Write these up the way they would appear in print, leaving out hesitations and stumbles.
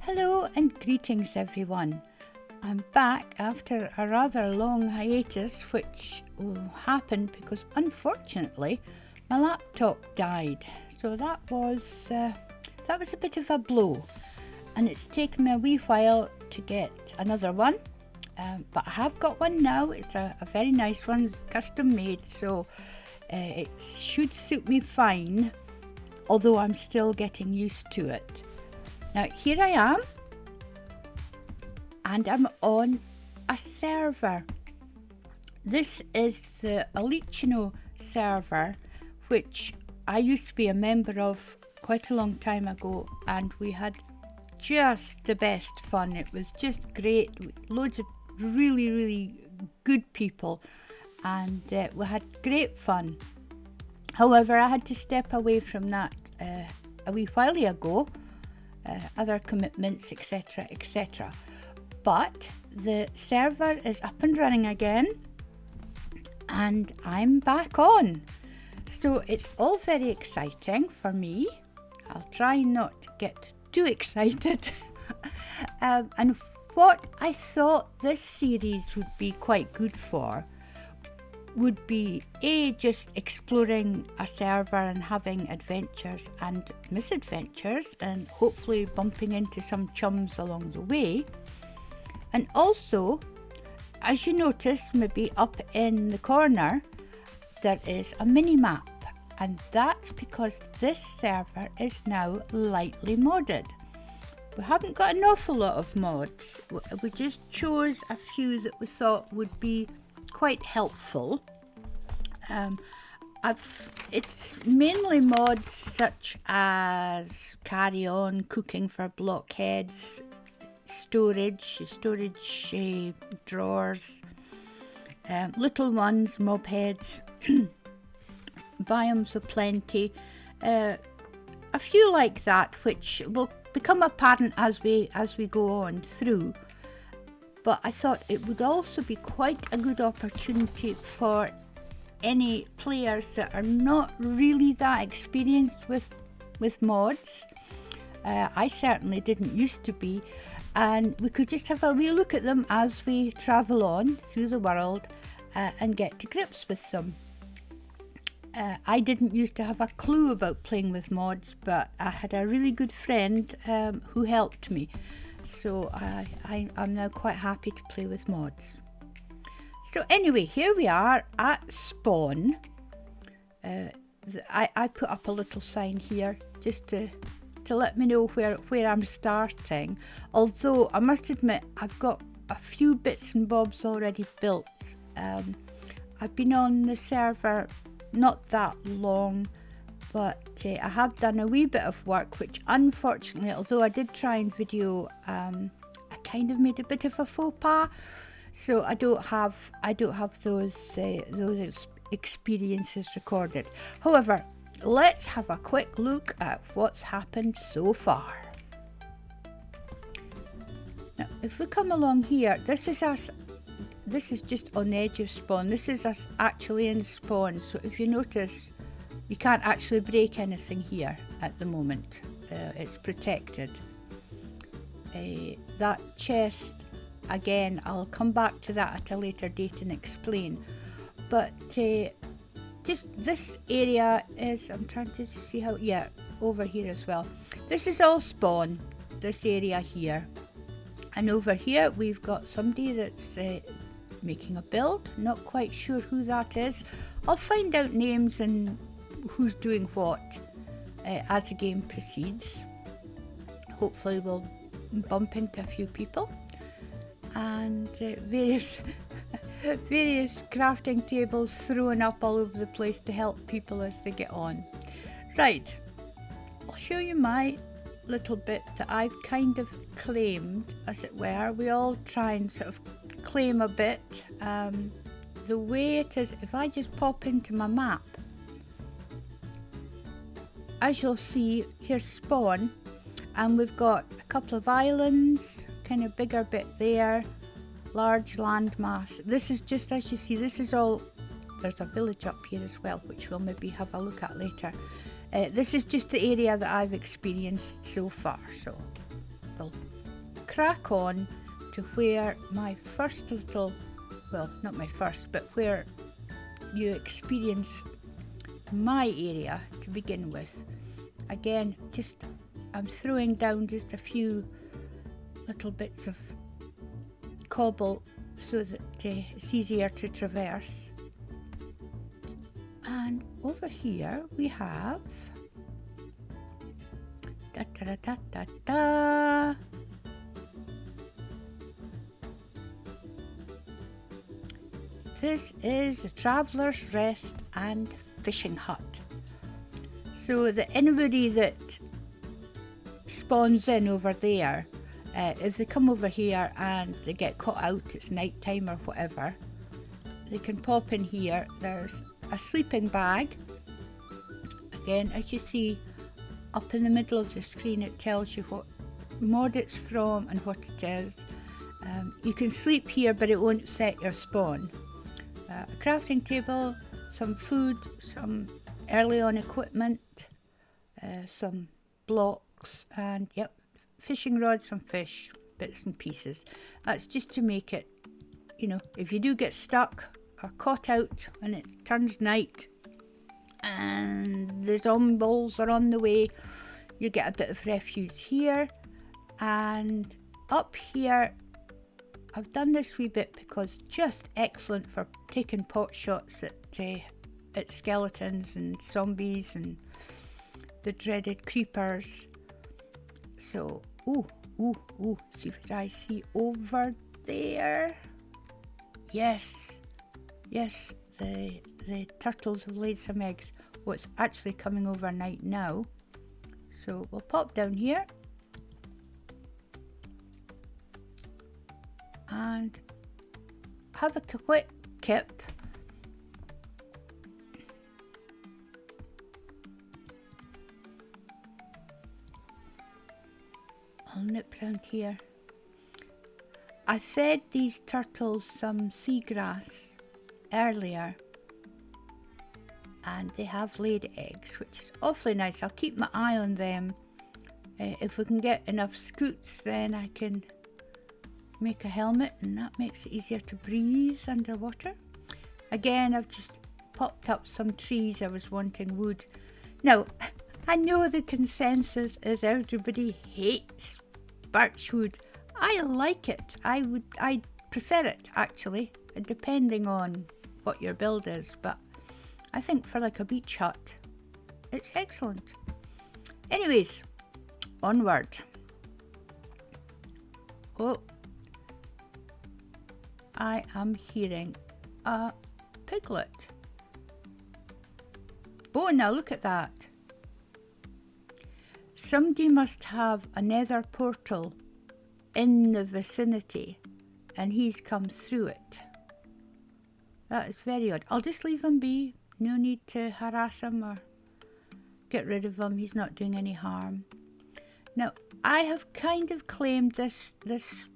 Hello and greetings everyone. I'm back after a rather long hiatus which happened because unfortunately my laptop died. So that was a bit of a blow, and it's taken me a wee while to get another one, but I have got one now. It's a very nice one, it's custom made, so it should suit me fine, although I'm still getting used to it. Now here I am, and I'm on a server. This is the Otlichno Server, which I used to be a member of quite a long time ago, and we had just the best fun. It was just great, loads of really good people, and we had great fun. However, I had to step away from that a wee while ago, other commitments, etc. But the server is up and running again, and I'm back on. So it's all very exciting for me. I'll try not to get too excited. And what I thought this series would be quite good for would be just exploring a server and having adventures and misadventures, and hopefully bumping into some chums along the way. And also, as you notice, maybe up in the corner there is a mini map, and that's because this server is now lightly modded. We haven't got an awful lot of mods, we just chose a few that we thought would be quite helpful. It's mainly mods such as carry on, cooking for blockheads, storage drawers, little ones, mob heads, biomes of plenty, a few like that, which will become apparent as we go on through. But I thought it would also be quite a good opportunity for any players that are not really that experienced with mods. I certainly didn't used to be, and we could just have a wee look at them as we travel on through the world and get to grips with them. I didn't used to have a clue about playing with mods, but I had a really good friend who helped me, so I'm now quite happy to play with mods. So anyway, here we are at spawn. I put up a little sign here just to let me know where I'm starting, although I must admit I've got a few bits and bobs already built. I've been on the server not that long, but I have done a wee bit of work, which unfortunately, although I did try and video, I kind of made a bit of a faux pas, so I don't have those experiences recorded. However, let's have a quick look at what's happened so far. Now, if we come along here, this is us. This is just on the edge of spawn. This is us actually in spawn. So if you notice, you can't actually break anything here at the moment. It's protected. That chest, again, I'll come back to that at a later date and explain. But just this area is, I'm trying to see how, yeah, over here as well. This is all spawn, this area here. And over here we've got somebody that's making a build. Not quite sure who that is. I'll find out names and who's doing what as the game proceeds. Hopefully we'll bump into a few people. And various crafting tables thrown up all over the place to help people as they get on. Right, I'll show you my little bit that I've kind of claimed, as it were. We all try and sort of claim a bit. The way it is, if I just pop into my map, as you'll see, here's spawn, and we've got a couple of islands, kind of bigger bit there, large landmass. This is just, as you see, this is all, there's a village up here as well, which we'll maybe have a look at later. This is just the area that I've experienced so far, so we'll crack on to where my first little, well, not my first, but where you experience my area to begin with. Again, I'm throwing down just a few little bits of cobble so that it's easier to traverse. And over here we have this is a traveller's rest and fishing hut. So that anybody that spawns in over there, if they come over here and they get caught out, it's night time or whatever, they can pop in here. There's a sleeping bag. Again, as you see up in the middle of the screen, it tells you what mod it's from and what it is. You can sleep here, but it won't set your spawn. A crafting table, some food, some early on equipment, some blocks, and yep, fishing rods, some fish, bits and pieces. That's just to make it, you know, if you do get stuck or caught out and it turns night and the zombies are on the way, you get a bit of refuge here. And up here, I've done this wee bit because just excellent for taking pot shots at skeletons and zombies and the dreaded creepers. So, see what I see over there? Yes, the turtles have laid some eggs. Oh, it's actually coming overnight now. So we'll pop down here and have a quick kip. I'll nip round here. I fed these turtles some seagrass earlier and they have laid eggs, which is awfully nice. I'll keep my eye on them. If we can get enough scoots, then I can make a helmet and that makes it easier to breathe underwater. Again, I've just popped up some trees. I was wanting wood. Now, I know the consensus is everybody hates birchwood. I like it. I prefer it actually, depending on what your build is, but I think for like a beach hut, it's excellent. Anyways, onward. Oh, I am hearing a piglet. Oh, now look at that. Somebody must have a nether portal in the vicinity and he's come through it. That is very odd. I'll just leave him be. No need to harass him or get rid of him. He's not doing any harm. Now, I have kind of claimed this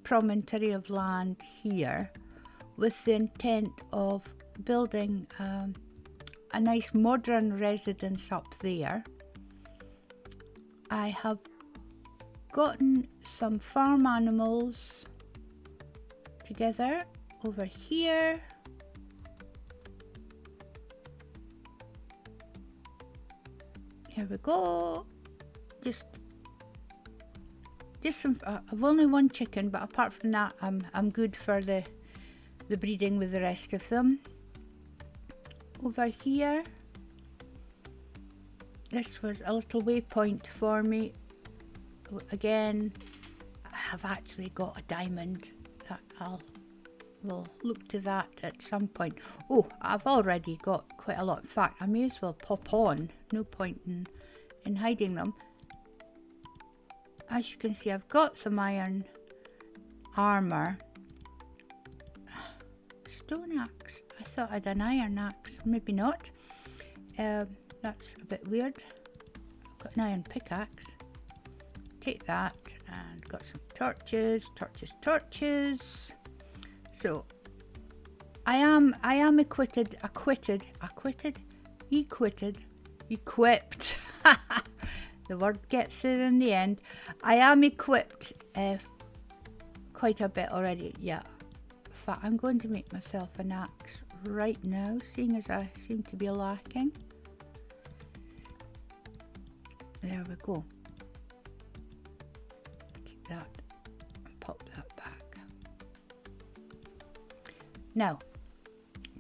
promontory of land here with the intent of building a nice modern residence up there. I have gotten some farm animals together over here. Here we go. Just some. I've only one chicken, but apart from that, I'm good for the breeding with the rest of them. Over here, this was a little waypoint for me. Again, I have actually got a diamond. We'll look to that at some point. Oh, I've already got quite a lot. In fact, I may as well pop on. No point in hiding them. As you can see, I've got some iron armour. Stone axe. I thought I had an iron axe. Maybe not. That's a bit weird. I've got an iron pickaxe. Take that, and got some torches. So I am equipped. The word gets it in the end. I am equipped quite a bit already. Yeah. In fact, I'm going to make myself an axe right now, seeing as I seem to be lacking. There we go. Keep that and pop that back. Now,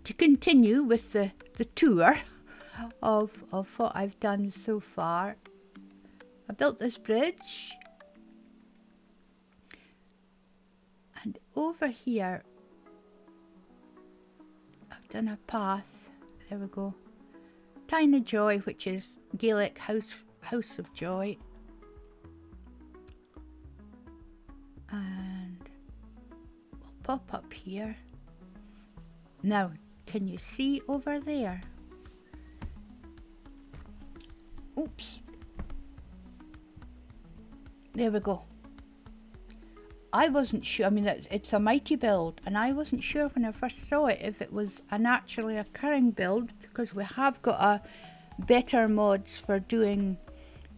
to continue with the tour of what I've done so far, I built this bridge, and over here I've done a path. There we go. Tiny Joy, which is Gaelic house of joy, and we'll pop up here. Now, can you see over there? Oops. There we go. I wasn't sure, I mean, it's a mighty build, and I wasn't sure when I first saw it if it was a naturally occurring build, because we have got a better mods for doing,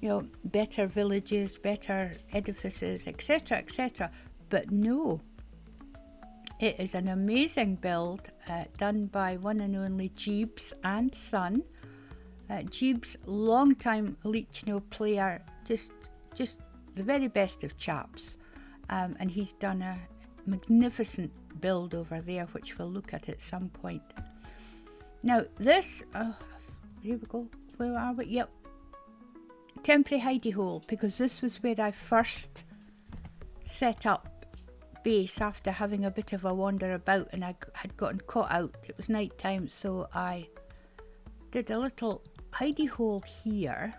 you know, better villages, better edifices, etc., etc. But no, it is an amazing build done by one and only Jeebs and Son. Jeebs, long-time Otlichno player, just the very best of chaps, and he's done a magnificent build over there, which we'll look at some point. Now this, here we go, where are we? Yep, temporary hidey hole, because this was where I first set up base after having a bit of a wander about, and I had gotten caught out. It was night time, so I did a little hidey hole here.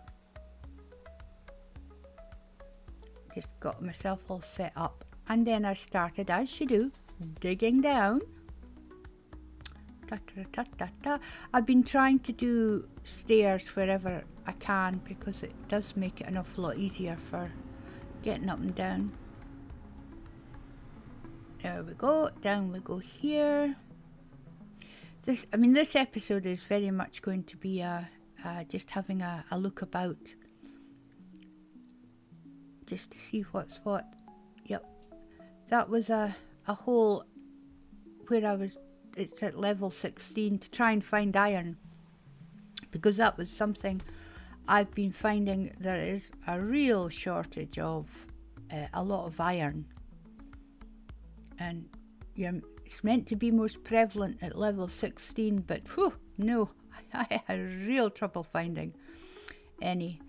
Just got myself all set up, and then I started, as you do, digging down. I've been trying to do stairs wherever I can, because it does make it an awful lot easier for getting up and down. There we go, down we go here. This episode is very much going to be just having a look about, just to see what's what. Yep, that was a hole where it's at level 16 to try and find iron, because that was something I've been finding there is a real shortage of a lot of iron, and it's meant to be most prevalent at level 16, but whew, no, I had real trouble finding any.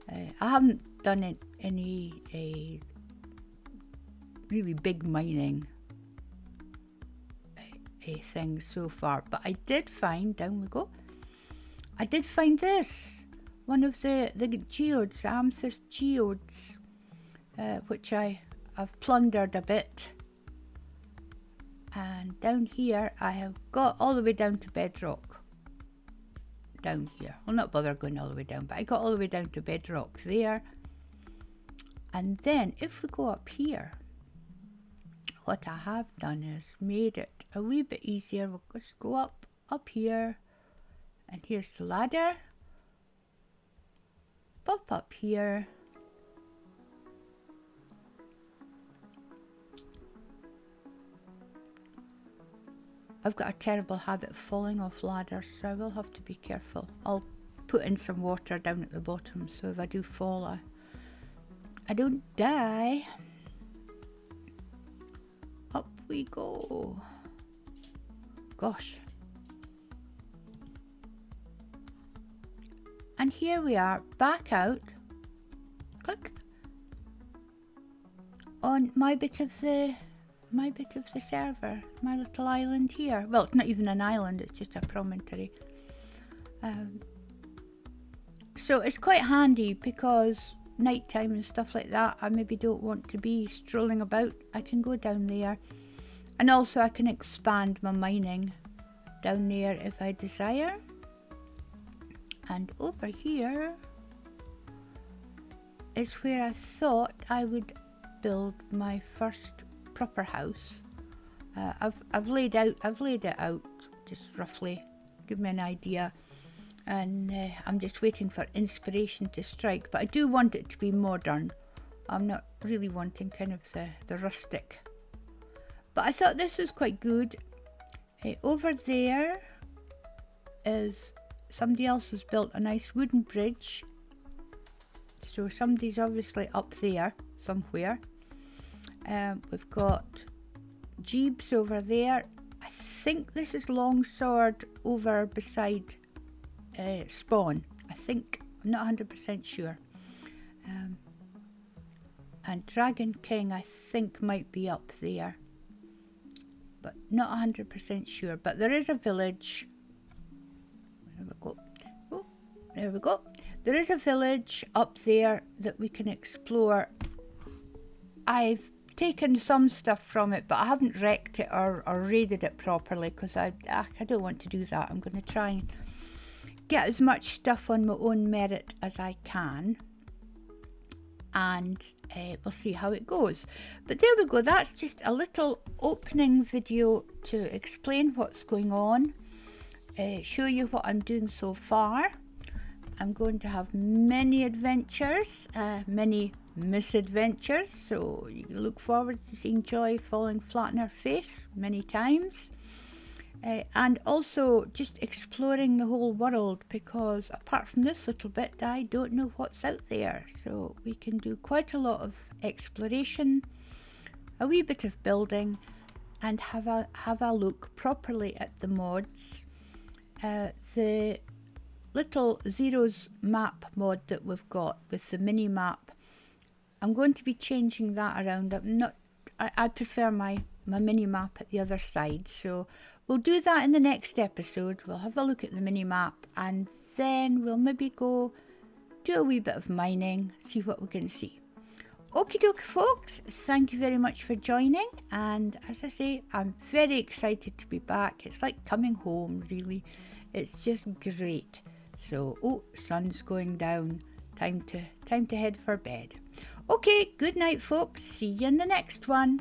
I haven't done any really big mining things so far, but I did find, down we go, I did find this, one of the geodes, amethyst geodes, which I've plundered a bit. And down here I have got all the way down to bedrock. Down here, I'll not bother going all the way down, but I got all the way down to bedrock there. And then if we go up here, what I have done is made it a wee bit easier. We'll just go up here, and here's the ladder. Pop up here. I've got a terrible habit of falling off ladders, so I will have to be careful. I'll put in some water down at the bottom, so if I do fall, I don't die. Up we go. Gosh. And here we are, back out. Click. On my bit of the server, my little island here. Well, it's not even an island, it's just a promontory. So it's quite handy, because nighttime and stuff like that, I maybe don't want to be strolling about. I can go down there, and also I can expand my mining down there if I desire. And over here is where I thought I would build my first proper house. I've laid it out just roughly, give me an idea, and I'm just waiting for inspiration to strike. But I do want it to be modern. I'm not really wanting kind of the rustic But I thought this was quite good. Over there is somebody else has built a nice wooden bridge. So somebody's obviously up there somewhere. We've got Jeeves over there. I think this is Longsword over beside Spawn. I think, I'm not 100% sure. And Dragon King I think might be up there, but not 100% sure. But there is a village. There we go. Oh, there we go. There is a village up there that we can explore. I've taken some stuff from it, but I haven't wrecked it or raided it properly because I don't want to do that. I'm going to try and get as much stuff on my own merit as I can, and we'll see how it goes. But there we go. That's just a little opening video to explain what's going on, show you what I'm doing so far. I'm going to have many adventures, many misadventures, so you look forward to seeing Joy falling flat on her face many times. And also just exploring the whole world, because apart from this little bit, I don't know what's out there. So we can do quite a lot of exploration, a wee bit of building, and have a look properly at the mods. The little Zero's map mod that we've got with the mini map, I'm going to be changing that around. I prefer my mini map at the other side, so we'll do that in the next episode. We'll have a look at the mini map, and then we'll maybe go do a wee bit of mining, see what we can see. Okie dokie folks, thank you very much for joining, and as I say, I'm very excited to be back. It's like coming home, really. It's just great. So, oh, sun's going down. Time to head for bed. Okay, good night folks. See you in the next one.